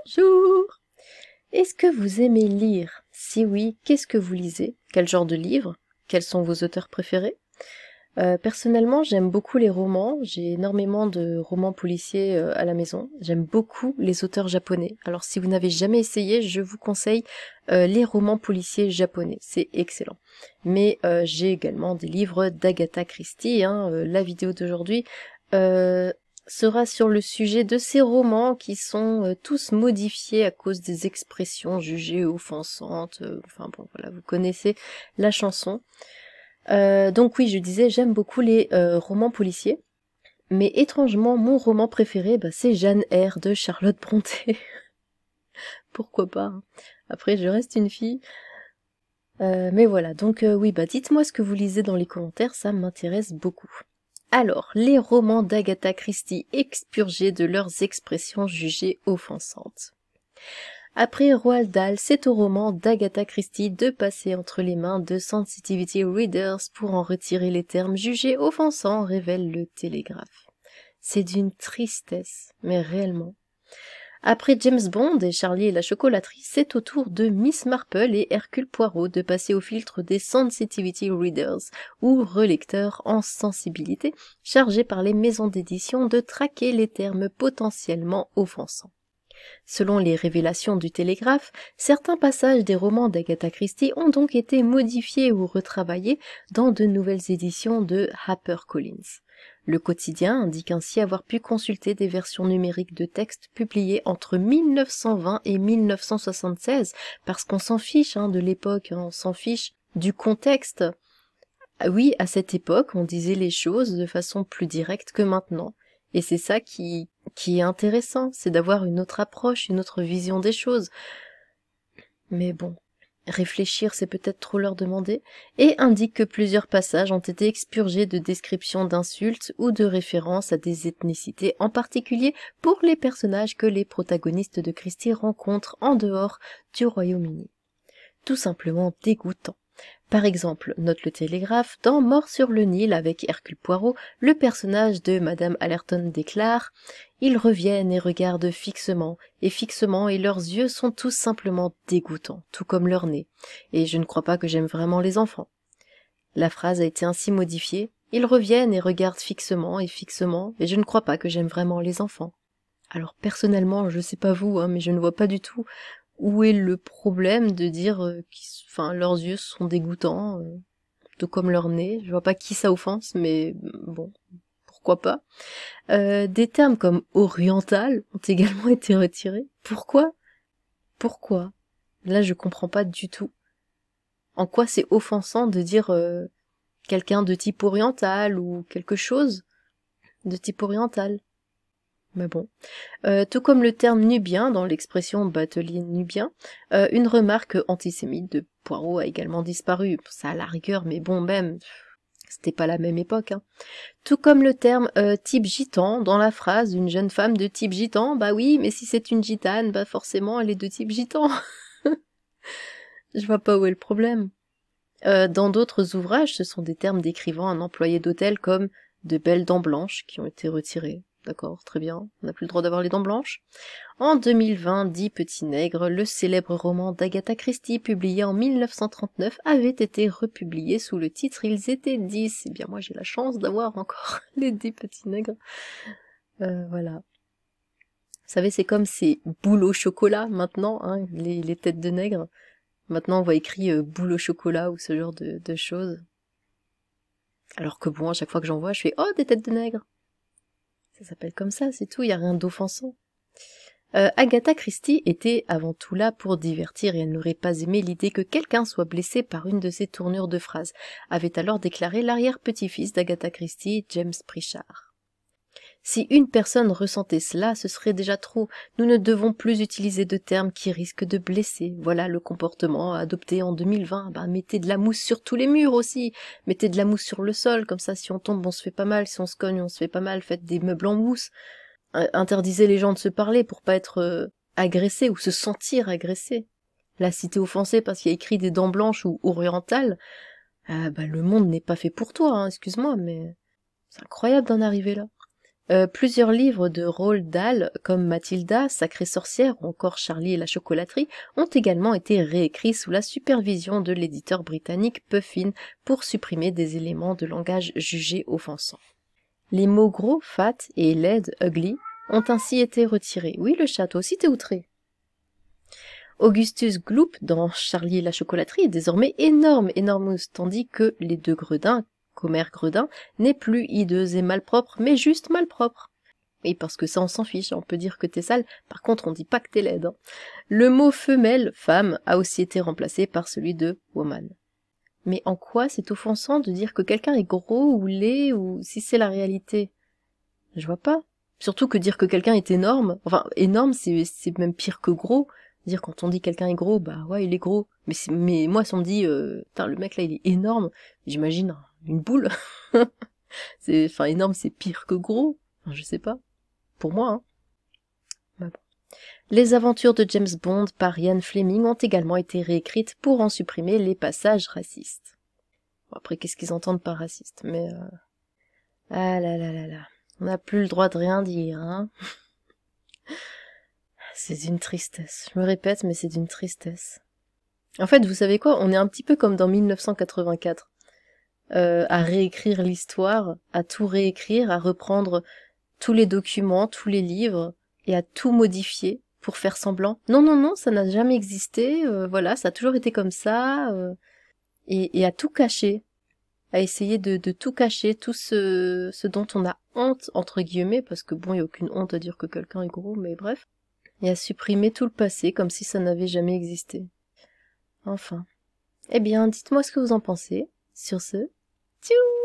Bonjour! Est-ce que vous aimez lire? Si oui, qu'est-ce que vous lisez? Quel genre de livres? Quels sont vos auteurs préférés? Personnellement, j'aime beaucoup les romans. J'ai énormément de romans policiers à la maison. J'aime beaucoup les auteurs japonais. Alors si vous n'avez jamais essayé, je vous conseille les romans policiers japonais. C'est excellent. Mais j'ai également des livres d'Agatha Christie. La vidéo d'aujourd'hui sera sur le sujet de ces romans qui sont tous modifiés à cause des expressions jugées offensantes. Enfin bon, voilà, vous connaissez la chanson. Donc oui, je disais, j'aime beaucoup les romans policiers, mais étrangement, mon roman préféré, c'est Jane Eyre de Charlotte Brontë. Pourquoi pas, hein. Après, je reste une fille. Mais voilà, donc oui, dites-moi ce que vous lisez dans les commentaires, ça m'intéresse beaucoup. Alors, les romans d'Agatha Christie expurgés de leurs expressions jugées offensantes. Après Roald Dahl, c'est au roman d'Agatha Christie de passer entre les mains de Sensitivity Readers pour en retirer les termes jugés offensants, révèle le Télégraphe. C'est d'une tristesse, mais réellement. Après James Bond et Charlie et la chocolaterie, c'est au tour de Miss Marple et Hercule Poirot de passer au filtre des Sensitivity Readers, ou relecteurs en sensibilité, chargés par les maisons d'édition de traquer les termes potentiellement offensants. Selon les révélations du Télégraphe, certains passages des romans d'Agatha Christie ont donc été modifiés ou retravaillés dans de nouvelles éditions de HarperCollins. Le quotidien indique ainsi avoir pu consulter des versions numériques de textes publiées entre 1920 et 1976, parce qu'on s'en fiche de l'époque, on s'en fiche du contexte. Oui, à cette époque, on disait les choses de façon plus directe que maintenant. Et c'est ça qui est intéressant, c'est d'avoir une autre approche, une autre vision des choses. Mais bon, réfléchir, c'est peut-être trop leur demander, et indique que plusieurs passages ont été expurgés de descriptions d'insultes ou de références à des ethnicités, en particulier pour les personnages que les protagonistes de Christie rencontrent en dehors du Royaume-Uni. Tout simplement dégoûtant. Par exemple, note le Télégraphe, dans Mort sur le Nil avec Hercule Poirot, le personnage de Madame Allerton déclare « Ils reviennent et regardent fixement, et leurs yeux sont tous simplement dégoûtants, tout comme leur nez, et je ne crois pas que j'aime vraiment les enfants. » La phrase a été ainsi modifiée « Ils reviennent et regardent fixement, et je ne crois pas que j'aime vraiment les enfants. » Alors personnellement, je sais pas vous, mais je ne vois pas du tout où est le problème de dire leurs yeux sont dégoûtants, tout comme leur nez. Je vois pas qui ça offense, mais bon, pourquoi pas. Des termes comme oriental ont également été retirés. Pourquoi? Là, je comprends pas du tout. En quoi c'est offensant de dire quelqu'un de type oriental ou quelque chose de type oriental? Mais bon. Tout comme le terme nubien dans l'expression batelier nubien, une remarque antisémite de Poirot a également disparu. Ça à la rigueur, mais bon, même, c'était pas la même époque. Tout comme le terme type gitan dans la phrase une jeune femme de type gitan, oui, mais si c'est une gitane, forcément elle est de type gitan. Je vois pas où est le problème. Dans d'autres ouvrages, ce sont des termes décrivant un employé d'hôtel comme de belles dents blanches qui ont été retirés. D'accord, très bien, on n'a plus le droit d'avoir les dents blanches. En 2020, 10 petits nègres, le célèbre roman d'Agatha Christie publié en 1939 avait été republié sous le titre Ils étaient 10. Eh bien moi j'ai la chance d'avoir encore les 10 petits nègres. Voilà. Vous savez, c'est comme ces boules au chocolat maintenant, les têtes de nègres. Maintenant on voit écrit boule au chocolat ou ce genre de choses. Alors que bon, à chaque fois que j'en vois, je fais « Oh, des têtes de nègres !» Ça s'appelle comme ça, c'est tout, il n'y a rien d'offensant. Agatha Christie était avant tout là pour divertir et elle n'aurait pas aimé l'idée que quelqu'un soit blessé par une de ses tournures de phrases, avait alors déclaré l'arrière-petit-fils d'Agatha Christie, James Prichard. Si une personne ressentait cela, ce serait déjà trop. Nous ne devons plus utiliser de termes qui risquent de blesser. Voilà le comportement adopté en 2020. Mettez de la mousse sur tous les murs aussi. Mettez de la mousse sur le sol, comme ça si on tombe on se fait pas mal, si on se cogne on se fait pas mal. Faites des meubles en mousse. Interdisez les gens de se parler pour pas être agressés ou se sentir agressés. Là, si t'es offensé parce qu'il y a écrit des dents blanches ou orientales, le monde n'est pas fait pour toi, excuse-moi, mais c'est incroyable d'en arriver là. Plusieurs livres de Roald Dahl, comme Mathilda, Sacrée sorcière ou encore Charlie et la chocolaterie, ont également été réécrits sous la supervision de l'éditeur britannique Puffin pour supprimer des éléments de langage jugés offensants. Les mots gros, fat et laid, ugly, ont ainsi été retirés. Oui, le chat, toi aussi t'es outré. Augustus Gloop, dans Charlie et la chocolaterie, est désormais énorme, enormous, tandis que les deux Gredins, Commère Gredin, n'est plus hideuse et malpropre, mais juste malpropre. Oui, parce que ça, on s'en fiche, on peut dire que t'es sale, par contre, on dit pas que t'es laide. Hein. Le mot femelle, femme, a aussi été remplacé par celui de woman. Mais en quoi c'est offensant de dire que quelqu'un est gros ou laid, ou si c'est la réalité? Je vois pas. Surtout que dire que quelqu'un est énorme, enfin, énorme, c'est même pire que gros. Dire quand on dit quelqu'un est gros, bah ouais, il est gros. Mais moi, si on me dit, putain, le mec là, il est énorme, j'imagine une boule. Enfin, énorme, c'est pire que gros. Enfin, je sais pas. Pour moi, hein. Bah bon. Les aventures de James Bond par Ian Fleming ont également été réécrites pour en supprimer les passages racistes. Bon, après, qu'est-ce qu'ils entendent par raciste? Mais ah là là là là. On n'a plus le droit de rien dire, hein. C'est d'une tristesse. Je me répète, mais c'est d'une tristesse. En fait, vous savez quoi? On est un petit peu comme dans 1984. À réécrire l'histoire, à tout réécrire, à reprendre tous les documents, tous les livres, et à tout modifier pour faire semblant. Non, non, non, ça n'a jamais existé, voilà, ça a toujours été comme ça, et à tout cacher, à essayer de tout cacher, tout ce dont on a honte, entre guillemets, parce que bon, il n'y a aucune honte à dire que quelqu'un est gros, mais bref, et à supprimer tout le passé comme si ça n'avait jamais existé. Enfin. Eh bien, dites-moi ce que vous en pensez. Sur ce, tchou!